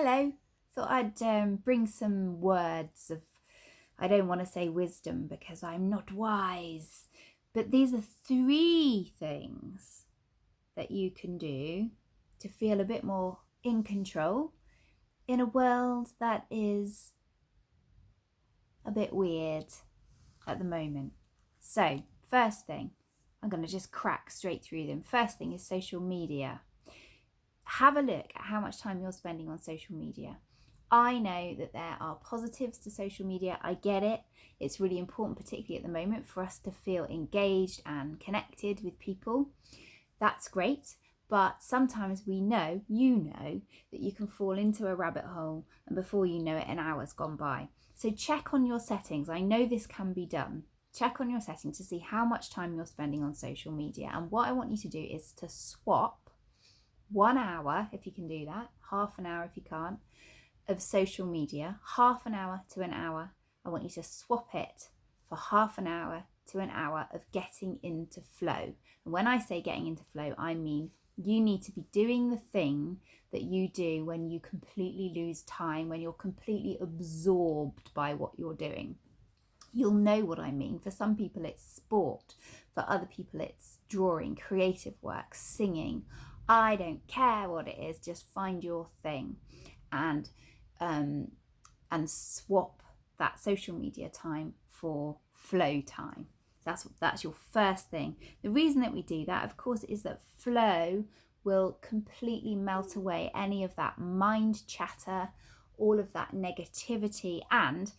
Hello. Thought I'd bring some words of, I don't want to say wisdom because I'm not wise, but these are 3 things that you can do to feel a bit more in control in a world that is a bit weird at the moment. So, first thing, I'm going to just crack straight through them. First thing is social media. Have a look at how much time you're spending on social media. I know that there are positives to social media. I get it. It's really important, particularly at the moment, for us to feel engaged and connected with people. That's great. But sometimes you know, that you can fall into a rabbit hole and before you know it, an hour's gone by. So check on your settings. I know this can be done. Check on your settings to see how much time you're spending on social media. And what I want you to do is to swap 1 hour, if you can do that, half an hour if you can't, of social media, half an hour to an hour. I want you to swap it for half an hour to an hour of getting into flow. And when I say getting into flow, I mean you need to be doing the thing that you do when you completely lose time, when you're completely absorbed by what you're doing. You'll know what I mean. For some people it's sport, for other people it's drawing, creative work, singing. I don't care what it is, just find your thing and swap that social media time for flow time. That's your first thing. The reason that we do that, of course, is that flow will completely melt away any of that mind chatter, all of that negativity, and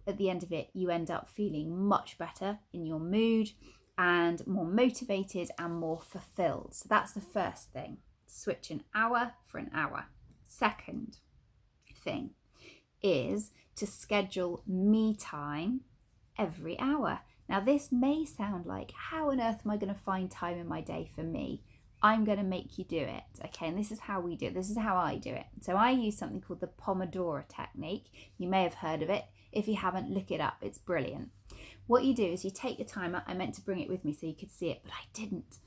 at the end of it, you end up feeling much better in your mood and more motivated and more fulfilled. So that's the first thing. Switch an hour for an hour. Second thing is to schedule me time every hour. Now this may sound like, how on earth am I going to find time in my day for me? I'm going to make you do it, okay? And this is how we do it. This is how I do it. So I use something called the Pomodoro technique. You may have heard of it. If you haven't, look it up. It's brilliant. What you do is you take your timer. I meant to bring it with me so you could see it, but I didn't.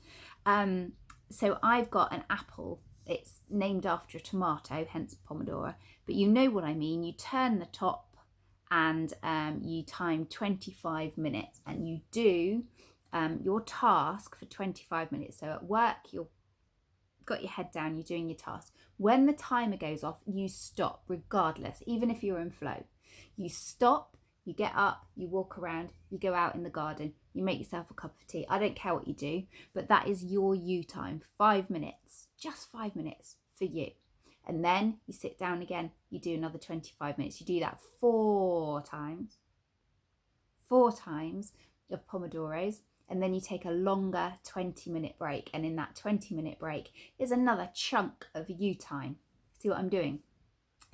So I've got an apple. It's named after a tomato, hence Pomodoro. But you know what I mean. You turn the top and you time 25 minutes and you do your task for 25 minutes. So at work, you've got your head down, you're doing your task. When the timer goes off, you stop regardless, even if you're in flow. You stop, you get up, you walk around, you go out in the garden, you make yourself a cup of tea. I don't care what you do, but that is your you time. 5 minutes, just 5 minutes for you. And then you sit down again, you do another 25 minutes. You do that 4 times of Pomodoros. And then you take a longer 20-minute break. And in that 20-minute break is another chunk of you time. See what I'm doing?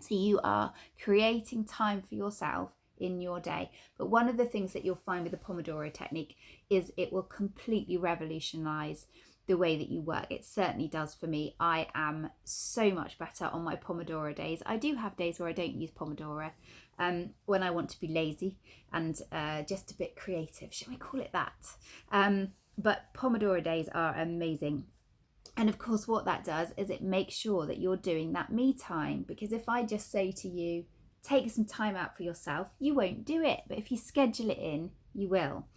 So you are creating time for yourself in your day. But one of the things that you'll find with the Pomodoro technique is it will completely revolutionize the way that you work. It certainly does for me. I am so much better on my Pomodoro days. I do have days where I don't use Pomodoro when I want to be lazy and just a bit creative. Shall we call it that? But Pomodoro days are amazing. And of course, what that does is it makes sure that you're doing that me time. Because if I just say to you, take some time out for yourself, you won't do it. But if you schedule it in, you will.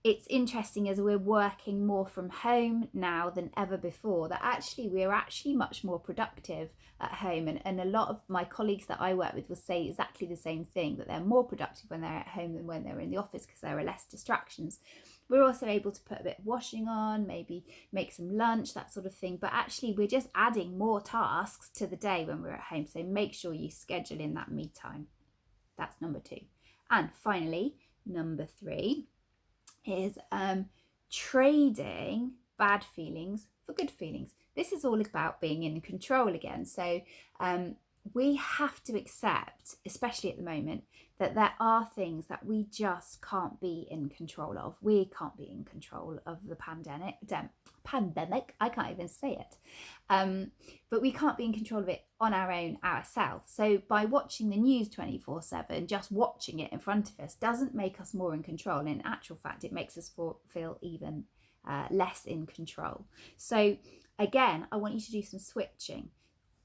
It's interesting as we're working more from home now than ever before that actually we're much more productive at home. And a lot of my colleagues that I work with will say exactly the same thing, that they're more productive when they're at home than when they're in the office because there are less distractions. We're also able to put a bit of washing on, maybe make some lunch, that sort of thing. But actually we're just adding more tasks to the day when we're at home. So make sure you schedule in that me time. That's number 2. And finally, number 3 is trading bad feelings for good feelings. This is all about being in control again. So we have to accept, especially at the moment, that there are things that we just can't be in control of. We can't be in control of the pandemic. I can't even say it. But we can't be in control of it on our own ourselves. So by watching the news 24/7, just watching it in front of us doesn't make us more in control. In actual fact, it makes us feel even less in control. So again, I want you to do some switching.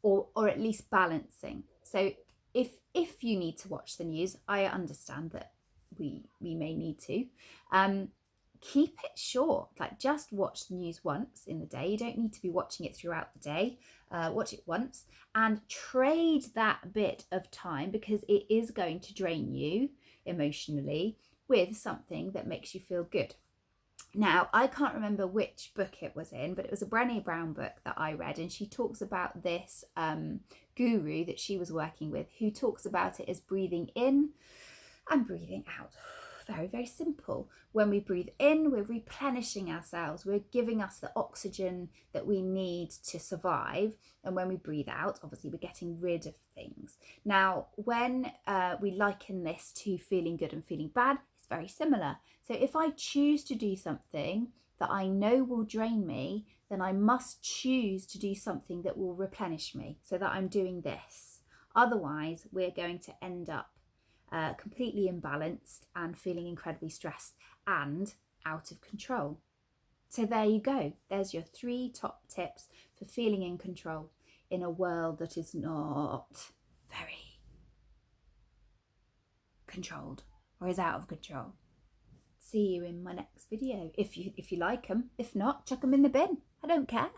or at least balancing. So if you need to watch the news, I understand that we may need to. Keep it short, like just watch the news once in the day. You don't need to be watching it throughout the day. Watch it once and trade that bit of time, because it is going to drain you emotionally, with something that makes you feel good. Now, I can't remember which book it was in, but it was a Brené Brown book that I read, and she talks about this guru that she was working with, who talks about it as breathing in and breathing out. Very, very simple. When we breathe in, we're replenishing ourselves. We're giving us the oxygen that we need to survive. And when we breathe out, obviously, we're getting rid of things. Now, when we liken this to feeling good and feeling bad, it's very similar. So if I choose to do something that I know will drain me, then I must choose to do something that will replenish me, so that I'm doing this. Otherwise, we're going to end up completely imbalanced and feeling incredibly stressed and out of control. So there you go. There's your 3 top tips for feeling in control in a world that is not very controlled or is out of control. See you in my next video. If you like them. If not, chuck them in the bin. I don't care.